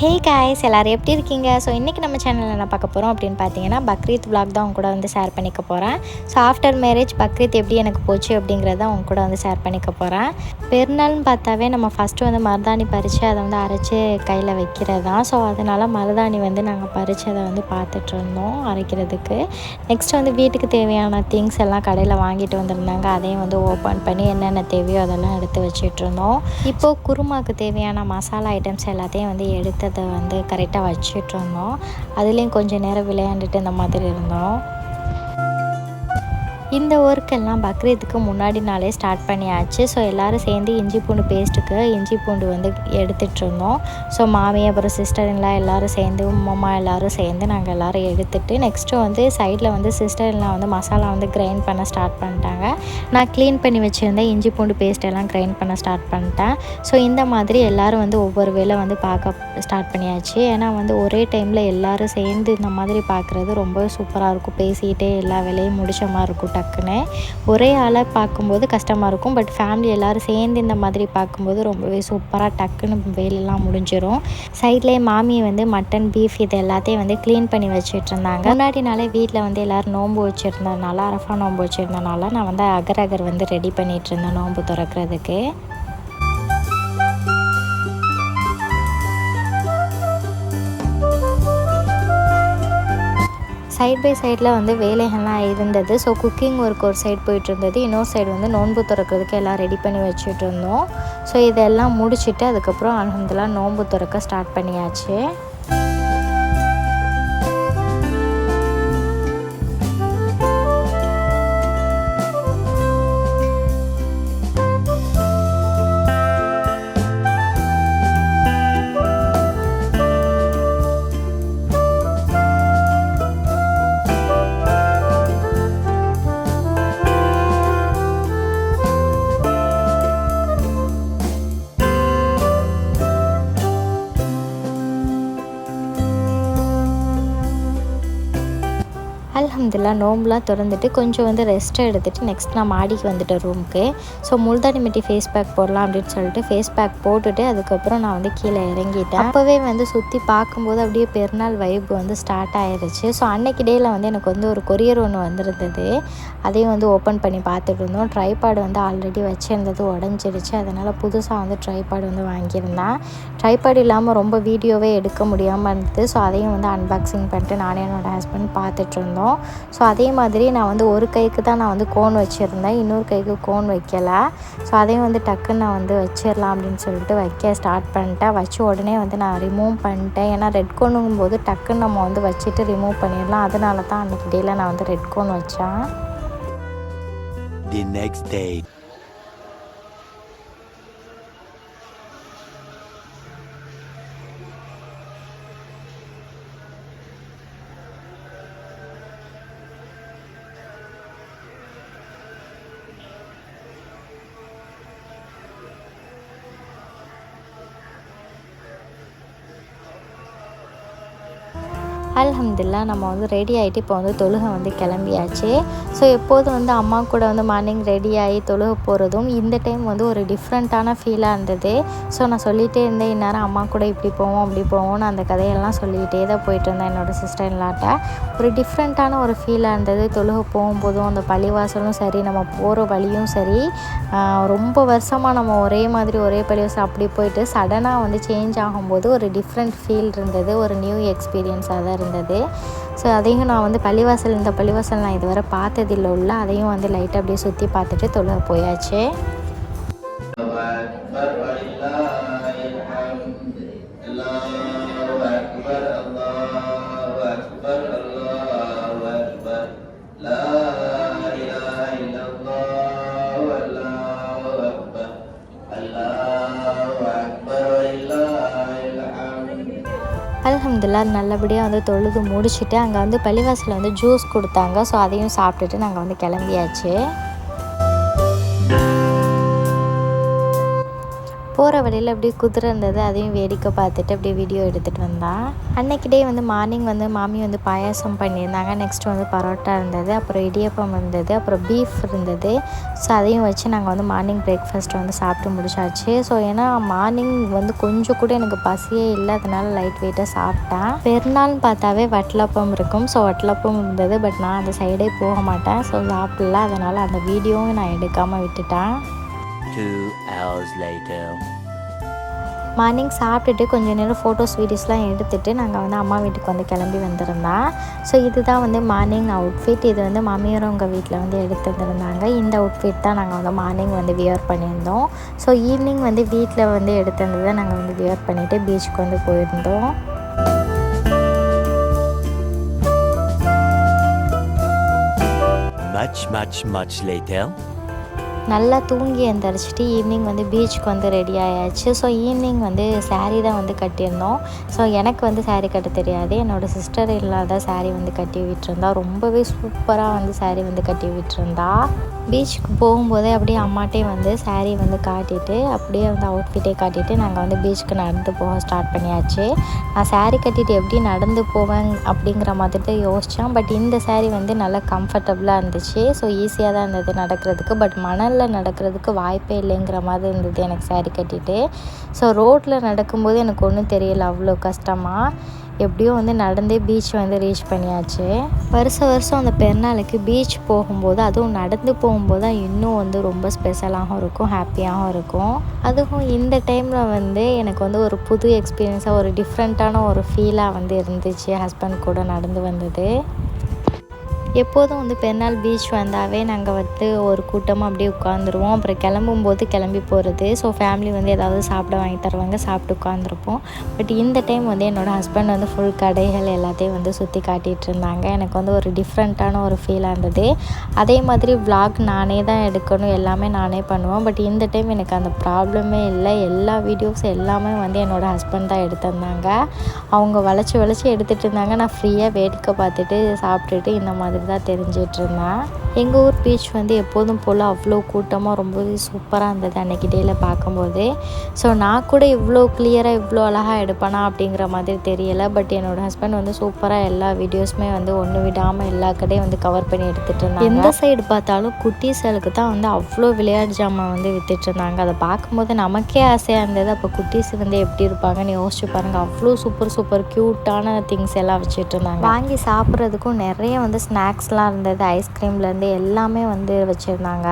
Hey guys, எல்லோரும் எப்படி இருக்கீங்க? ஸோ இன்றைக்கி நம்ம சேனலில் என்ன பார்க்க போகிறோம் அப்படின்னு பார்த்தீங்கன்னா, பக்ரீத் விலாக் தான் அவங்க கூட வந்து ஷேர் பண்ணிக்க போகிறேன். ஸோ ஆஃப்டர் மேரேஜ் பக்ரீத் எப்படி எனக்கு போச்சு அப்படிங்கிறத அவங்க கூட வந்து ஷேர் பண்ணிக்க போகிறேன். பெருநாள்னு பார்த்தாவே நம்ம ஃபஸ்ட்டு வந்து மருதாணி பறித்து அதை வந்து அரைச்சி கையில் வைக்கிறது தான். ஸோ அதனால் மருதாணி வந்து நாங்கள் பறித்து அதை வந்து பார்த்துட்டு இருந்தோம் அரைக்கிறதுக்கு. நெக்ஸ்ட் வந்து வீட்டுக்கு தேவையான திங்ஸ் எல்லாம் கடையில் வாங்கிட்டு வந்திருந்தாங்க. அதையும் வந்து ஓப்பன் பண்ணி என்னென்ன தேவையோ அதெல்லாம் எடுத்து வச்சுட்டு இருந்தோம். இப்போது குருமாவுக்கு தேவையான மசாலா ஐட்டம்ஸ் எல்லாத்தையும் வந்து எடுத்ததை வந்து கரெக்டாக வச்சுட்டு இருந்தோம். அதுலேயும் கொஞ்சம் நேரம் விளையாண்டுட்டு இந்த மாதிரி இருந்தோம். இந்த ஒர்க்கெல்லாம் பக்ரீத்துக்கு முன்னாடி நாளே ஸ்டார்ட் பண்ணியாச்சு. ஸோ எல்லோரும் சேர்ந்து இஞ்சி பூண்டு பேஸ்ட்டுக்கு இஞ்சி பூண்டு வந்து எடுத்துகிட்டு இருந்தோம். ஸோ மாமி அப்புறம் சிஸ்டர்லாம் எல்லோரும் சேர்ந்து உம்மா எல்லோரும் சேர்ந்து நாங்கள் எல்லோரும் எடுத்துகிட்டு நெக்ஸ்ட்டு வந்து சைடில் வந்து சிஸ்டர்லாம் வந்து மசாலா வந்து கிரைண்ட் பண்ண ஸ்டார்ட் பண்ணிட்டாங்க. நான் க்ளீன் பண்ணி வச்சுருந்தேன் இஞ்சி பூண்டு பேஸ்ட் எல்லாம் கிரைண்ட் பண்ண ஸ்டார்ட் பண்ணிட்டேன். ஸோ இந்த மாதிரி எல்லோரும் வந்து ஒவ்வொரு வேளை வந்து பார்க்க ஸ்டார்ட் பண்ணியாச்சு. ஏன்னா வந்து ஒரே டைமில் எல்லோரும் சேர்ந்து இந்த மாதிரி பார்க்குறது ரொம்ப சூப்பராக இருக்கும். பேசிக்கிட்டே எல்லா வேலையும் முடிச்ச மாதிரி இருக்கும். டக்குன்னு ஒரே ஆளாக பார்க்கும்போது கஷ்டமாக இருக்கும். பட் ஃபேமிலி எல்லோரும் சேர்ந்து இந்த மாதிரி பார்க்கும்போது ரொம்பவே சூப்பராக டக்குன்னு வேலையெல்லாம் முடிஞ்சிடும். சைட்லேயே மாமி வந்து மட்டன் பீஃப் இது எல்லாத்தையும் வந்து க்ளீன் பண்ணி வச்சுட்டு இருந்தாங்க. முன்னாடி நாளே வீட்டில் வந்து எல்லோரும் நோன்பு வச்சுருந்ததுனால, அரஃபா நோன்பு வச்சுருந்தனால நான் வந்து அகர் வந்து ரெடி பண்ணிகிட்டு இருந்தேன் நோன்பு திறக்கிறதுக்கு. சைட் பை சைடில் வந்து வேலைகள்லாம் இருந்தது. ஸோ குக்கிங் ஒர்க் ஒரு சைடு போயிட்டு இருந்தது, இன்னொரு சைடு வந்து நோன்பு திறக்கிறதுக்கு எல்லாம் ரெடி பண்ணி வச்சுட்டு இருந்தோம். ஸோ இதெல்லாம் முடிச்சுட்டு அதுக்கப்புறம் அல்ஹம்துலில்லாஹ் நோன்பு திறக்க ஸ்டார்ட் பண்ணியாச்சு. அல்ஹம்துலில்லாஹ் நோம்புலாம் திறந்துட்டு கொஞ்சம் வந்து ரெஸ்ட்டை எடுத்துகிட்டு நெக்ஸ்ட் நான் மாடிக்கு வந்துட்டேன் ரூமுக்கு. ஸோ முல்தானி மெட்டி ஃபேஸ் பேக் போடலாம் அப்படின்னு சொல்லிட்டு ஃபேஸ் பேக் போட்டுட்டு அதுக்கப்புறம் நான் வந்து கீழே இறங்கிட்டேன். அப்போவே வந்து சுற்றி பார்க்கும்போது அப்படியே பெருநாள் வைப் வந்து ஸ்டார்ட் ஆயிடுச்சு. ஸோ அன்னைக்கு டேயில் வந்து எனக்கு வந்து ஒரு கொரியர் ஒன்று வந்திருந்தது. அதையும் வந்து ஓப்பன் பண்ணி பார்த்துட்டு இருந்தோம். ட்ரைபாடு வந்து ஆல்ரெடி வச்சுருந்தது உடஞ்சிருச்சு. அதனால் புதுசாக வந்து ட்ரைபாடு வந்து வாங்கியிருந்தேன். ட்ரைபாடு இல்லாமல் ரொம்ப வீடியோவே எடுக்க முடியாமல் இருந்தது. ஸோ அதையும் வந்து அன்பாக்சிங் பண்ணிட்டு நானே என்னோடய ஹஸ்பண்ட் பார்த்துட்டு இருந்தோம். ஸோ அதே மாதிரி நான் வந்து ஒரு கைக்கு தான் நான் வந்து கோன் வச்சுருந்தேன், இன்னொரு கைக்கு கோன் வைக்கலை. ஸோ அதையும் வந்து டக்குன்னு நான் வந்து வச்சிடலாம் அப்படின்னு சொல்லிட்டு வைக்க ஸ்டார்ட் பண்ணிட்டேன். வச்சு உடனே வந்து நான் ரிமூவ் பண்ணிட்டேன். ஏன்னா ரெட் கோனுங்கும் போது டக்குன்னு நம்ம வந்து வச்சுட்டு ரிமூவ் பண்ணிடலாம். அதனால தான் அன்றைக்கி டேயில் நான் வந்து ரெட் கோன் வச்சேன். The next day. அல்ஹம்துலில்லாஹ் நம்ம வந்து ரெடி ஆகிட்டு இப்போ வந்து தொழுகை வந்து கிளம்பியாச்சு. ஸோ எப்போதும் வந்து அம்மா கூட வந்து மார்னிங் ரெடி ஆகி தொழுகை போகிறதும் இந்த டைம் வந்து ஒரு டிஃப்ரெண்ட்டான ஃபீலாக இருந்தது. ஸோ நான் சொல்லிகிட்டே இருந்தேன், இந்நேரம் அம்மா கூட இப்படி போவோம் அப்படி போவோம்னு அந்த கதையெல்லாம் சொல்லிகிட்டே தான் போயிட்டு இருந்தேன் என்னோடய சிஸ்டர் இன்லாட்ட. ஒரு டிஃப்ரெண்ட்டான ஒரு ஃபீலாக இருந்தது. தொழுகை போகும்போதும் அந்த பள்ளிவாசலும் சரி, நம்ம போகிற வழியும் சரி, ரொம்ப வருஷமாக நம்ம ஒரே மாதிரி ஒரே பள்ளிவாசல் அப்படி போயிட்டு சடனாக வந்து சேஞ்ச் ஆகும்போது ஒரு டிஃப்ரெண்ட் ஃபீல் இருந்தது. ஒரு நியூ எக்ஸ்பீரியன்ஸாக தான் இருந்தது. ஸோ அதையும் நான் வந்து இந்த பள்ளிவாசல் நான் இதுவரை பார்த்ததில்லை உள்ள, அதையும் வந்து லைட்டாக அப்படியே சுற்றி பார்த்துட்டு தொழுக போயாச்சு. அல்ஹம்துலில்லாஹ் நல்லபடியாக வந்து தொழுது முடிச்சுட்டு அங்கே வந்து பள்ளிவாசலில் வந்து ஜூஸ் கொடுத்தாங்க. ஸோ அதையும் சாப்பிட்டுட்டு நாங்கள் வந்து கிளம்பியாச்சு. போகிற வழியில் அப்படியே குதிரை இருந்தது, அதையும் வேடிக்கை பார்த்துட்டு அப்படியே வீடியோ எடுத்துகிட்டு வந்தான். அன்றைக்கி டே வந்து மார்னிங் வந்து மாமி வந்து பாயாசம் பண்ணியிருந்தாங்க. நெக்ஸ்ட் வந்து பரோட்டா இருந்தது, அப்புறம் இடியப்பம் இருந்தது, அப்புறம் பீஃப் இருந்தது. ஸோ அதையும் வச்சு நாங்கள் வந்து மார்னிங் பிரேக்ஃபாஸ்ட் வந்து சாப்பிட்டு முடிச்சாச்சு. ஸோ ஏன்னா மார்னிங் வந்து கொஞ்சம் கூட எனக்கு பசியே இல்லை, அதனால லைட் வெயிட்டாக சாப்பிட்டேன். பெருநாள்னு பார்த்தாவே வட்டலப்பம் இருக்கும். ஸோ வட்டலப்பம் இருந்தது, பட் நான் அந்த சைடே போக மாட்டேன். ஸோ சாப்பிடல, அதனால் அந்த வீடியோவும் நான் எடுக்காமல் விட்டுட்டேன். 2 hours later. மார்னிங் சாப்பிட்டுட்டு கொஞ்சம் நேரம் ஃபோட்டோஸ் வீடியோஸ்லாம் எடுத்துகிட்டு நாங்கள் வந்து அம்மா வீட்டுக்கு வந்து கிளம்பி வந்திருந்தோம். ஸோ இதுதான் வந்து மார்னிங் அவுட்ஃபிட். இது வந்து மம்மியோட உங்கள் வீட்டில் வந்து எடுத்து வந்துருந்தாங்க. இந்த அவுட்ஃபிட் தான் நாங்கள் வந்து மார்னிங் வந்து வியர் பண்ணியிருந்தோம். ஸோ ஈவினிங் வந்து வீட்டில் வந்து எடுத்து வந்ததை நாங்கள் வந்து வியர் பண்ணிவிட்டு பீச்சுக்கு வந்து போயிருந்தோம். Much later. நல்லா தூங்கி எந்திரிச்சிட்டு ஈவினிங் வந்து பீச்சுக்கு வந்து ரெடி ஆயாச்சு. ஸோ ஈவினிங் வந்து சாரீ தான் வந்து கட்டியிருந்தோம். ஸோ எனக்கு வந்து சாரீ கட்ட தெரியாது, என்னோடய சிஸ்டர் இல்லாத சாரீ வந்து கட்டி விட்டுருந்தா. ரொம்பவே சூப்பராக வந்து சாரீ வந்து கட்டி விட்டுருந்தா. பீச்சுக்கு போகும்போதே அப்படியே அம்மாட்டே வந்து சாரீ வந்து காட்டிட்டு அப்படியே வந்து அவுட்ஃபிட்டே காட்டிட்டு நாங்கள் வந்து பீச்சுக்கு நடந்து போக ஸ்டார்ட் பண்ணியாச்சு. நான் சாரீ கட்டிட்டு எப்படி நடந்து போவேன் அப்படிங்கிற மாதிரி தான் யோசித்தேன். பட் இந்த சாரீ வந்து நல்லா கம்ஃபர்டபுளாக இருந்துச்சு. ஸோ ஈஸியாக தான் இருந்தது நடக்கிறதுக்கு. பட் மணலில் நடக்கிறதுக்கு வாய்ப்பே இல்லைங்கிற மாதிரி இருந்தது எனக்கு சாரீ கட்டிட்டு. ஸோ ரோட்டில் நடக்கும்போது எனக்கு ஒன்றும் தெரியல அவ்வளோ கஷ்டமாக. எப்படியோ வந்து நடந்தே பீச் வந்து ரீச் பண்ணியாச்சு. வருஷம் அந்த பெருநாளுக்கு பீச் போகும்போது, அதுவும் நடந்து போகும்போது தான் இன்னும் வந்து ரொம்ப ஸ்பெஷலாகவும் இருக்கும், ஹாப்பியாகவும் இருக்கும். அதுவும் இந்த டைமில் வந்து எனக்கு வந்து ஒரு புது எக்ஸ்பீரியன்ஸாக, ஒரு டிஃப்ரெண்ட்டான ஒரு ஃபீலாக வந்து இருந்துச்சு ஹஸ்பண்ட் கூட நடந்து வந்தது. எப்போதும் வந்து பெருநாள் பீச் வந்தாவே நாங்கள் வந்து ஒரு கூட்டமாக அப்படியே உட்காந்துருவோம். அப்புறம் கிளம்பும்போது கிளம்பி போகிறது. ஸோ ஃபேமிலி வந்து ஏதாவது சாப்பிட வாங்கி தருவாங்க, சாப்பிட்டு உட்காந்துருப்போம். பட் இந்த டைம் வந்து என்னோடய ஹஸ்பண்ட் வந்து ஃபுல் கடைகள் எல்லாத்தையும் வந்து சுற்றி காட்டிகிட்டு இருந்தாங்க. எனக்கு வந்து ஒரு டிஃப்ரெண்ட்டான ஒரு ஃபீலாக இருந்தது. அதே மாதிரி vlog நானே தான் எடுக்கணும், எல்லாமே நானே பண்ணுவேன். பட் இந்த டைம் எனக்கு அந்த ப்ராப்ளமே இல்லை. எல்லா வீடியோஸ் எல்லாமே வந்து என்னோடய ஹஸ்பண்ட் தான் எடுத்திருந்தாங்க. அவங்க வளைச்சி எடுத்துகிட்டு இருந்தாங்க. நான் ஃப்ரீயாக வேடிக்கை பார்த்துட்டு சாப்பிட்டுட்டு இந்த மாதிரி தான் தெரிஞ்சிட்டு இருந்தேன். எங்கள் ஊர் பீச் வந்து எப்போதும் போல் அவ்வளோ கூட்டமாக ரொம்பவே சூப்பராக இருந்தது அன்றைக்கி டேயில் பார்க்கும்போது. ஸோ நான் கூட இவ்வளோ கிளியராக இவ்வளோ அழகாக எடுப்பேனா அப்படிங்கிற மாதிரி தெரியலை. பட் என்னோடய ஹஸ்பண்ட் வந்து சூப்பராக எல்லா வீடியோஸுமே வந்து ஒன்று விடாமல் எல்லா கடையும் வந்து கவர் பண்ணி எடுத்துகிட்டு இருந்தாங்க. எந்த சைடு பார்த்தாலும் குட்டீஸ்களுக்கு தான் வந்து அவ்வளோ விளையாட்டு ஜாமான் வந்து வித்துட்டு இருந்தாங்க. அதை பார்க்கும்போது நமக்கே ஆசையாக இருந்தது. அப்போ குட்டீஸ் வந்து எப்படி இருப்பாங்கன்னு யோசிச்சு பாருங்கள். அவ்வளோ சூப்பர் க்யூட்டான திங்ஸ் எல்லாம் வச்சுட்டு இருந்தாங்க. வாங்கி சாப்பிட்றதுக்கும் நிறைய வந்து ஸ்நாக்ஸ்லாம் இருந்தது. ஐஸ்கிரீம்லேருந்து எல்லாமே வந்து வச்சுருந்தாங்க.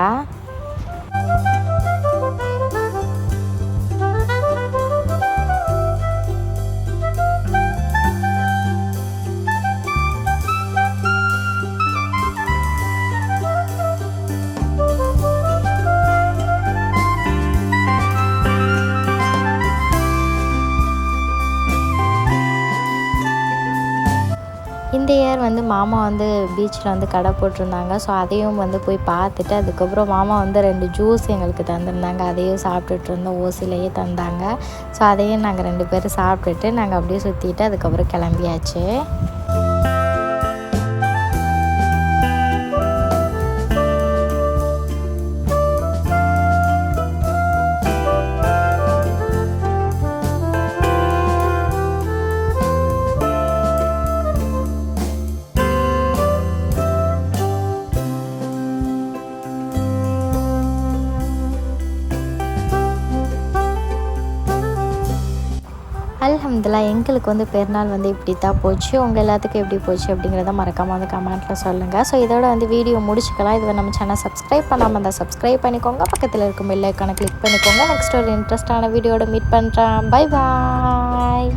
இந்த இயர் வந்து மாமா வந்து பீச்சில் வந்து கடை போட்டிருந்தாங்க. ஸோ அதையும் வந்து போய் பார்த்துட்டு அதுக்கப்புறம் மாமா வந்து 2 ஜூஸ் எங்களுக்கு தந்திருந்தாங்க. அதையும் சாப்பிட்டுட்டு இருந்தோம், ஓசிலேயே தந்தாங்க. ஸோ அதையும் நாங்கள் 2 பேரும் சாப்பிட்டுட்டு நாங்கள் அப்படியே சுற்றிட்டு அதுக்கப்புறம் கிளம்பியாச்சு. அல்ஹம்துலில்லாஹ் எங்களுக்கு வந்து பெருநாள் வந்து இப்படி தான் போச்சு. உங்கள் எல்லாத்துக்கும் எப்படி போச்சு அப்படிங்கிறத மறக்காமல் வந்து கமெண்ட்டில் சொல்லுங்கள். ஸோ இதோட வந்து வீடியோ முடிச்சுக்கலாம். இது நம்ம சேனல் சப்ஸ்கிரைப் பண்ணாமல் இருந்தால் சப்ஸ்கிரைப் பண்ணிக்கோங்க. பக்கத்தில் இருக்கும் பெல் ஐக்கானை கிளிக் பண்ணிக்கோங்க. நெக்ஸ்ட் ஒரு இன்ட்ரெஸ்டான வீடியோட மீட் பண்ணுறேன். Bye bye.